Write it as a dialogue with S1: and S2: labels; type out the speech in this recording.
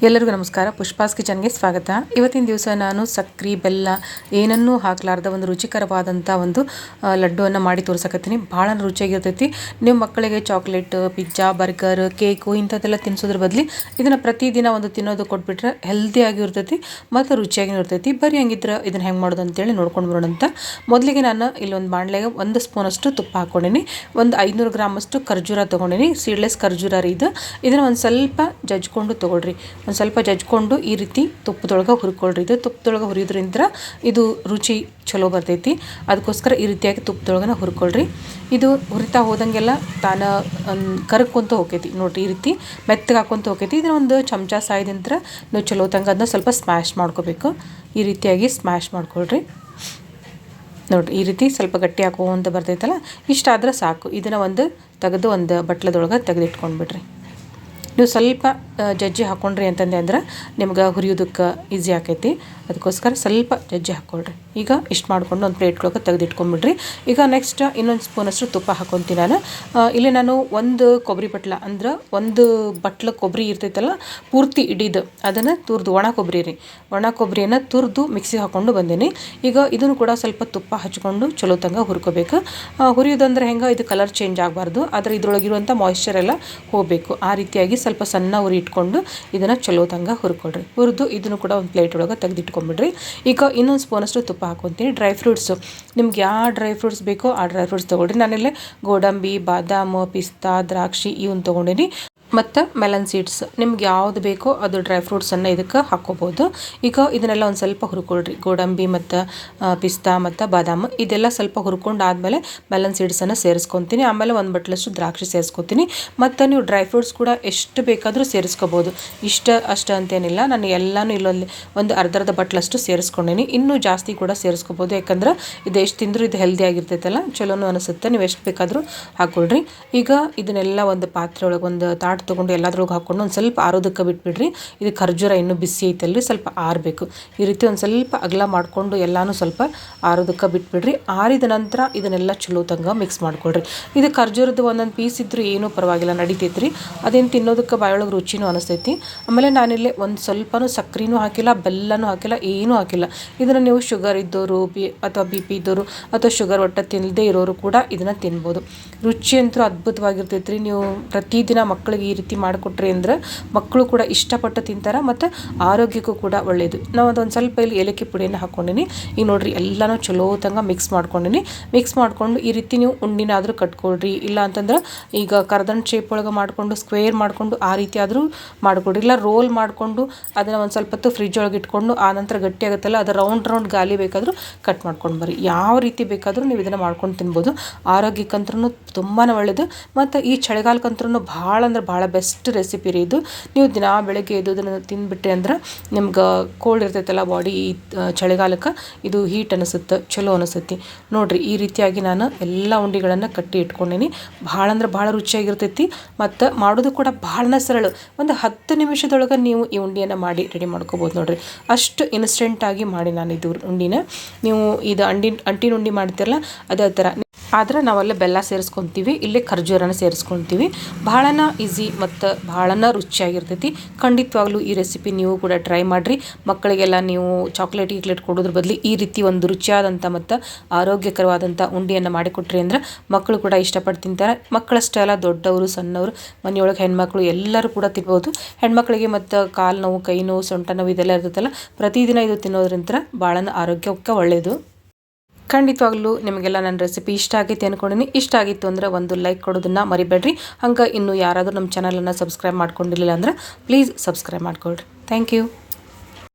S1: ಎಲ್ಲರಿಗೂ ನಮಸ್ಕಾರ. ಪುಷ್ಪಾಸ್ ಕಿಚನ್ಗೆ ಸ್ವಾಗತ. ಇವತ್ತಿನ ದಿವಸ ನಾನು ಸಕ್ಕರೆ ಬೆಲ್ಲ ಏನನ್ನೂ ಹಾಕಲಾರ್ದ ಒಂದು ರುಚಿಕರವಾದಂಥ ಒಂದು ಲಡ್ಡುವನ್ನು ಮಾಡಿ ತೋರಿಸಕತ್ತೀನಿ. ಭಾಳ ರುಚಿಯಾಗಿರ್ತೈತಿ. ನೀವು ಮಕ್ಕಳಿಗೆ ಚಾಕ್ಲೇಟ್, ಪಿಜ್ಜಾ, ಬರ್ಗರ್, ಕೇಕು ಇಂಥದ್ದೆಲ್ಲ ತಿನ್ನಿಸೋದ್ರ ಬದಲು ಇದನ್ನು ಪ್ರತಿದಿನ ಒಂದು ತಿನ್ನೋದು ಕೊಟ್ಬಿಟ್ರೆ ಹೆಲ್ದಿಯಾಗಿ ಇರ್ತೈತಿ ಮತ್ತು ರುಚಿಯಾಗಿಯೂ ಇರ್ತೈತಿ. ಬರೀ ಹಂಗಿದ್ರೆ ಇದನ್ನು ಹೆಂಗೆ ಮಾಡೋದು ಅಂತೇಳಿ ನೋಡ್ಕೊಂಡು ಬರೋಣ ಅಂತ. ಮೊದಲಿಗೆ ನಾನು ಇಲ್ಲೊಂದು ಬಾಣಲೆಗೆ 1 ಸ್ಪೂನಷ್ಟು ತುಪ್ಪ ಹಾಕ್ಕೊಂಡೀನಿ. ಒಂದು 500 ಗ್ರಾಮಷ್ಟು ಖರ್ಜೂರ ತೊಗೊಂಡಿನಿ. ಸೀಡ್ಲೆಸ್ ಖರ್ಜೂರ ರೀ ಇದು. ಇದನ್ನು ಒಂದು ಸ್ವಲ್ಪ ಜಜ್ಕೊಂಡು ತೊಗೊಳ್ರಿ. ಒಂದು ಸ್ವಲ್ಪ ಜಜ್ಕೊಂಡು ಈ ರೀತಿ ತುಪ್ಪದೊಳಗೆ ಹುರ್ಕೊಳ್ರಿ. ಇದು ತುಪ್ಪದೊಳಗೆ ಹುರಿಯೋದ್ರಿಂದ ಇದು ರುಚಿ ಚಲೋ ಬರ್ತೈತಿ. ಅದಕ್ಕೋಸ್ಕರ ಈ ರೀತಿಯಾಗಿ ತುಪ್ಪದೊಳಗನ ಹುರ್ಕೊಳ್ರಿ. ಇದು ಹುರಿತಾ ಹೋದಂಗೆಲ್ಲ ತಾನು ಕರ್ಕೊಂತ ಹೋಗ್ತೈತಿ ನೋಡಿರಿ. ಈ ರೀತಿ ಮೆತ್ತಗೆ ಹಾಕ್ಕೊಂತ ಹೋಗ್ತೈತಿ. ಇದನ್ನ ಒಂದು ಚಮಚ ಸಾಯದಿಂತ್ರ ನೀವು ಚಲೋ ತಂಗ ಅದನ್ನ ಸ್ವಲ್ಪ ಸ್ಮ್ಯಾಶ್ ಮಾಡ್ಕೋಬೇಕು. ಈ ರೀತಿಯಾಗಿ ಸ್ಮ್ಯಾಶ್ ಮಾಡ್ಕೊಳ್ರಿ. ನೋಡಿರಿ, ಈ ರೀತಿ ಸ್ವಲ್ಪ ಗಟ್ಟಿ ಹಾಕುವಂತ ಬರ್ತೈತಲ್ಲ, ಇಷ್ಟಾದ್ರೆ ಸಾಕು. ಇದನ್ನು ಒಂದು ತೆಗೆದು ಒಂದು ಬಟ್ಲದೊಳಗೆ ತೆಗೆದಿಟ್ಕೊಂಡ್ಬಿಡ್ರಿ. ನೀವು ಸ್ವಲ್ಪ ಜಜ್ಜಿ ಹಾಕ್ಕೊಂಡ್ರಿ ಅಂತಂದೆ ಅಂದ್ರೆ ನಿಮ್ಗೆ ಹುರಿಯೋದಕ್ಕೆ ಈಸಿ ಆಕೈತಿ. ಅದಕ್ಕೋಸ್ಕರ ಸ್ವಲ್ಪ ಜಜ್ಜಿ ಹಾಕ್ಕೊಳ್ರಿ. ಈಗ ಇಷ್ಟು ಮಾಡಿಕೊಂಡು ಒಂದು ಪ್ಲೇಟ್ಗೊಳಗೆ ತೆಗೆದಿಟ್ಕೊಂಡ್ಬಿಡ್ರಿ. ಈಗ ನೆಕ್ಸ್ಟ್ ಇನ್ನೊಂದು ಸ್ಪೂನಷ್ಟು ತುಪ್ಪ ಹಾಕ್ಕೊತೀನಿ ನಾನು. ಇಲ್ಲಿ ನಾನು ಒಂದು ಕೊಬ್ಬರಿ ಬಟ್ಲ ಅಂದ್ರೆ ಒಂದು ಬಟ್ಲ ಕೊಬ್ಬರಿ ಇರ್ತೈತಲ್ಲ ಪೂರ್ತಿ ಇಡೀದು ಅದನ್ನು ತುರಿದು, ಒಣ ಕೊಬ್ಬರಿ ರೀ, ಒಣ ಕೊಬ್ಬರಿಯನ್ನು ತುರಿದು ಮಿಕ್ಸಿಗೆ ಹಾಕ್ಕೊಂಡು ಬಂದೀನಿ. ಈಗ ಇದನ್ನು ಕೂಡ ಸ್ವಲ್ಪ ತುಪ್ಪ ಹಚ್ಕೊಂಡು ಚಲೋ ತಂಗ ಹುರ್ಕೋಬೇಕು. ಹುರಿಯೋದಂದ್ರೆ ಹೆಂಗೆ, ಇದು ಕಲರ್ ಚೇಂಜ್ ಆಗಬಾರ್ದು, ಆದರೆ ಇದ್ರೊಳಗಿರುವಂಥ ಮಾಯಿಶ್ಚರ್ ಎಲ್ಲ ಹೋಗಬೇಕು. ಆ ರೀತಿಯಾಗಿ ಸ್ವಲ್ಪ ಸಣ್ಣ ಉರಿ ಇಟ್ಕೊಂಡು ಇದನ್ನು ಚಲೋ ತಂಗ ಹುರ್ಕೊಳ್ರಿ. ಹುರಿದು ಇದನ್ನು ಕೂಡ ಒಂದು ಪ್ಲೇಟ್ ಒಳಗೆ ತೆಗೆದಿಟ್ಕೊಂಡ್ಬಿಡ್ರಿ. ಈಗ ಇನ್ನೊಂದು ಸ್ಪೂನಷ್ಟು ತುಪ್ಪ ಹಾಕ್ಕೊತೀನಿ. ಡ್ರೈ ಫ್ರೂಟ್ಸು ನಿಮ್ಗೆ ಯಾವ ಡ್ರೈ ಫ್ರೂಟ್ಸ್ ಬೇಕೋ ಆ ಡ್ರೈ ಫ್ರೂಟ್ಸ್ ತೊಗೊಳ್ರಿ. ನಾನಿಲ್ಲಿ ಗೋಡಂಬಿ, ಬಾದಾಮು, ಪಿಸ್ತಾ, ದ್ರಾಕ್ಷಿ ಇವನ್ನ ತೊಗೊಂಡಿನಿ. ಮತ್ತು ಮೆಲನ್ ಸೀಡ್ಸ್ ನಿಮ್ಗೆ ಯಾವುದು ಬೇಕೋ ಅದು ಡ್ರೈ ಫ್ರೂಟ್ಸನ್ನು ಇದಕ್ಕೆ ಹಾಕ್ಕೋಬೋದು. ಈಗ ಇದನ್ನೆಲ್ಲ ಒಂದು ಸ್ವಲ್ಪ ಹುರ್ಕೊಳ್ರಿ. ಗೋಡಂಬಿ ಮತ್ತು ಪಿಸ್ತಾ ಮತ್ತು ಬಾದಾಮು ಇದೆಲ್ಲ ಸ್ವಲ್ಪ ಹುರ್ಕೊಂಡು ಆದಮೇಲೆ ಮೆಲನ್ ಸೀಡ್ಸನ್ನು ಸೇರಿಸ್ಕೊತೀನಿ. ಆಮೇಲೆ ಒಂದು ಬಟ್ಲಷ್ಟು ದ್ರಾಕ್ಷಿ ಸೇರಿಸ್ಕೊತೀನಿ. ಮತ್ತು ನೀವು ಡ್ರೈ ಫ್ರೂಟ್ಸ್ ಕೂಡ ಎಷ್ಟು ಬೇಕಾದರೂ ಸೇರಿಸ್ಕೋಬೋದು. ಅಷ್ಟು ಅಂತೇನಿಲ್ಲ. ನಾನು ಎಲ್ಲನೂ ಇಲ್ಲೊಂದು ಅರ್ಧ ಬಟ್ಲಷ್ಟು ಸೇರಿಸ್ಕೊಂಡೀನಿ. ಇನ್ನೂ ಜಾಸ್ತಿ ಕೂಡ ಸೇರಿಸ್ಕೋಬೋದು. ಯಾಕಂದ್ರೆ ಇದು ಎಷ್ಟು ತಿಂದರೂ ಇದು ಹೆಲ್ದಿ ಆಗಿರ್ತೈತಲ್ಲ, ಚಲೋನು ಅನಿಸುತ್ತೆ. ನೀವು ಎಷ್ಟು ಬೇಕಾದರೂ ಹಾಕ್ಕೊಳ್ರಿ. ಈಗ ಇದನ್ನೆಲ್ಲ ಒಂದು ಪಾತ್ರೆ ಒಳಗೆ ಒಂದು ತಾಟ್ ತೊಗೊಂಡು ಎಲ್ಲದ್ರೊಳಗೆ ಹಾಕ್ಕೊಂಡು ಒಂದು ಸ್ವಲ್ಪ ಆರೋದಕ್ಕೆ ಬಿಟ್ಬಿಡ್ರಿ. ಇದು ಖರ್ಜೂರ ಇನ್ನೂ ಬಿಸಿ ಐತಲ್ರಿ, ಸ್ವಲ್ಪ ಆರಬೇಕು. ಈ ರೀತಿ ಒಂದು ಸ್ವಲ್ಪ ಅಗಲ ಮಾಡಿಕೊಂಡು ಎಲ್ಲನೂ ಸ್ವಲ್ಪ ಆರೋದಕ್ಕೆ ಬಿಟ್ಬಿಡ್ರಿ. ಆರಿದ ನಂತರ ಇದನ್ನೆಲ್ಲ ಚಲೋ ತಂಗ ಮಿಕ್ಸ್ ಮಾಡ್ಕೊಳ್ರಿ. ಇದು ಖರ್ಜೂರದ ಒಂದೊಂದು ಪೀಸ್ ಇದ್ದರೂ ಏನೂ ಪರವಾಗಿಲ್ಲ, ನಡಿತೈತ್ರಿ. ಅದೇನು ತಿನ್ನೋದಕ್ಕೆ ಬಾಯೊಳಗೆ ರುಚಿನೂ ಅನಿಸ್ತೈತಿ. ಆಮೇಲೆ ನಾನಿಲ್ಲಿ ಒಂದು ಸ್ವಲ್ಪನೂ ಸಕ್ಕರೆನೂ ಹಾಕಿಲ್ಲ, ಬೆಲ್ಲನೂ ಹಾಕಿಲ್ಲ, ಏನೂ ಹಾಕಿಲ್ಲ. ಇದನ್ನು ನೀವು ಶುಗರ್ ಇದ್ದವರು ಅಥವಾ ಬಿ ಪಿ ಇದ್ದವರು ಅಥವಾ ಶುಗರ್ ಒಟ್ಟು ತಿನ್ನದೇ ಇರೋರು ಕೂಡ ಇದನ್ನು ತಿನ್ಬೋದು. ರುಚಿ ಅಂತೂ ಅದ್ಭುತವಾಗಿರ್ತೈತ್ರಿ. ನೀವು ಪ್ರತಿದಿನ ಮಕ್ಕಳಿಗೆ ಈ ರೀತಿ ಮಾಡಿಕೊಟ್ರಿ ಅಂದ್ರೆ ಮಕ್ಕಳು ಕೂಡ ಇಷ್ಟಪಟ್ಟು ತಿಂತಾರೆ ಮತ್ತು ಆರೋಗ್ಯಕ್ಕೂ ಕೂಡ ಒಳ್ಳೆಯದು. ನಾವು ಅದೊಂದು ಸ್ವಲ್ಪ ಇಲ್ಲಿ ಏಲಕ್ಕಿ ಪುಡಿಯನ್ನು ಹಾಕ್ಕೊಂಡಿನಿ. ಈಗ ನೋಡಿರಿ, ಎಲ್ಲನೂ ಚಲೋ ತಂಗ ಮಿಕ್ಸ್ ಮಾಡ್ಕೊಂಡಿನಿ. ಮಿಕ್ಸ್ ಮಾಡಿಕೊಂಡು ಈ ರೀತಿ ನೀವು ಉಂಡಿನಾದರೂ ಕಟ್ಕೊಳ್ರಿ. ಇಲ್ಲ ಅಂತಂದ್ರೆ ಈಗ ಕರ್ದಂಟು ಶೇಪ್ ಒಳಗೆ ಮಾಡಿಕೊಂಡು ಸ್ಕ್ವೇರ್ ಮಾಡಿಕೊಂಡು ಆ ರೀತಿ ಆದರೂ ಮಾಡಿಕೊಡ್ರಿ. ಇಲ್ಲ ರೋಲ್ ಮಾಡಿಕೊಂಡು ಅದನ್ನು ಒಂದು ಸ್ವಲ್ಪ ಹೊತ್ತು ಫ್ರಿಜ್ ಒಳಗೆ ಇಟ್ಕೊಂಡು ಆ ನಂತರ ಗಟ್ಟಿ ಆಗುತ್ತಲ್ಲ ಅದು ರೌಂಡ್ ಗಾಲಿ ಬೇಕಾದರೂ ಕಟ್ ಮಾಡ್ಕೊಂಡು ಬರ್ರಿ. ಯಾವ ರೀತಿ ಬೇಕಾದರೂ ನೀವು ಇದನ್ನು ಮಾಡ್ಕೊಂಡು ತಿನ್ಬೋದು. ಆರೋಗ್ಯಕ್ಕಂತೂ ತುಂಬಾ ಒಳ್ಳೆಯದು. ಮತ್ತು ಈ ಚಳಿಗಾಲಕ್ಕಂತೂ ಭಾಳ ಅಂದ್ರೆ ಭಾಳ ಬೆಸ್ಟ್ ರೆಸಿಪಿ ರೀ ಇದು. ನೀವು ದಿನ ಬೆಳಗ್ಗೆ ಎದ್ದು ಇದನ್ನು ತಿಂದುಬಿಟ್ರಿ ಅಂದ್ರೆ ನಿಮ್ಗೆ ಕೋಲ್ಡ್ ಇರ್ತೈತಲ್ಲ ಬಾಡಿ, ಈ ಚಳಿಗಾಲಕ್ಕೆ ಇದು ಹೀಟ್ ಅನಿಸುತ್ತೆ, ಚಲೋ ಅನಿಸುತ್ತೆ. ನೋಡಿರಿ, ಈ ರೀತಿಯಾಗಿ ನಾನು ಎಲ್ಲ ಉಂಡಿಗಳನ್ನು ಕಟ್ಟಿ ಇಟ್ಕೊಂಡೀನಿ. ಭಾಳ ಅಂದ್ರೆ ಭಾಳ ರುಚಿಯಾಗಿರ್ತೈತಿ ಮತ್ತು ಮಾಡೋದು ಕೂಡ ಭಾಳ ಸರಳ. ಒಂದು 10 ನಿಮಿಷದೊಳಗೆ ನೀವು ಈ ಉಂಡಿಯನ್ನು ಮಾಡಿ ರೆಡಿ ಮಾಡ್ಕೋಬೋದು. ನೋಡಿರಿ, ಅಷ್ಟು ಇನ್ಸ್ಟೆಂಟಾಗಿ ಮಾಡಿ ನಾನು ಇದು ಉಂಡಿನ. ನೀವು ಇದು ಅಂಟಿನ ಉಂಡಿ ಮಾಡ್ತಿರಲ್ಲ ಅದೇ ಥರ, ಆದರೆ ನಾವೆಲ್ಲ ಬೆಲ್ಲ ಸೇರಿಸ್ಕೊತೀವಿ, ಇಲ್ಲೇ ಖರ್ಜೂರನ ಸೇರಿಸ್ಕೊತೀವಿ. ಭಾಳನ ಈಸಿ ಮತ್ತು ಭಾಳನ ರುಚಿಯಾಗಿರ್ತೈತಿ. ಖಂಡಿತವಾಗ್ಲೂ ಈ ರೆಸಿಪಿ ನೀವು ಕೂಡ ಟ್ರೈ ಮಾಡಿರಿ. ಮಕ್ಕಳಿಗೆಲ್ಲ ನೀವು ಚಾಕ್ಲೇಟ್ ಕೊಡೋದ್ರ ಬದಲು ಈ ರೀತಿ ಒಂದು ರುಚಿಯಾದಂಥ ಮತ್ತು ಆರೋಗ್ಯಕರವಾದಂಥ ಉಂಡಿಯನ್ನು ಮಾಡಿಕೊಟ್ರಿ ಅಂದ್ರೆ ಮಕ್ಕಳು ಕೂಡ ಇಷ್ಟಪಟ್ಟು ತಿಂತಾರೆ. ಮಕ್ಕಳಷ್ಟೇ ಅಲ್ಲ, ದೊಡ್ಡವರು, ಸಣ್ಣವರು, ಮನೆಯೊಳಗೆ ಹೆಣ್ಮಕ್ಳು ಎಲ್ಲರೂ ಕೂಡ ತಿನ್ಬೋದು. ಹೆಣ್ಮಕ್ಳಿಗೆ ಮತ್ತು ಕಾಲು ನೋವು, ಕೈ ನೋವು, ಸೊಂಟ ನೋವು ಇದೆಲ್ಲ ಇರ್ತೈತಲ್ಲ, ಪ್ರತಿದಿನ ಇದು ತಿನ್ನೋದ್ರಿಂದ ಭಾಳನ ಆರೋಗ್ಯಕ್ಕೆ ಒಳ್ಳೆಯದು. ಖಂಡಿತವಾಗ್ಲೂ ನಿಮಗೆಲ್ಲ ನನ್ನ ರೆಸಿಪಿ ಇಷ್ಟ ಆಗೈತೆ ಅಂದ್ಕೊಂಡಿನಿ. ಇಷ್ಟ ಆಗಿತ್ತು ಅಂದರೆ ಒಂದು ಲೈಕ್ ಕೊಡೋದನ್ನು ಮರಿಬೇಡ್ರಿ. ಹಂಗೆ ಇನ್ನೂ ಯಾರಾದರೂ ನಮ್ಮ ಚಾನಲನ್ನು ಸಬ್ಸ್ಕ್ರೈಬ್ ಮಾಡ್ಕೊಂಡಿರಲಿಲ್ಲ ಅಂದ್ರೆ ಪ್ಲೀಸ್ ಸಬ್ಸ್ಕ್ರೈಬ್ ಮಾಡ್ಕೊಳ್ರಿ. Thank you.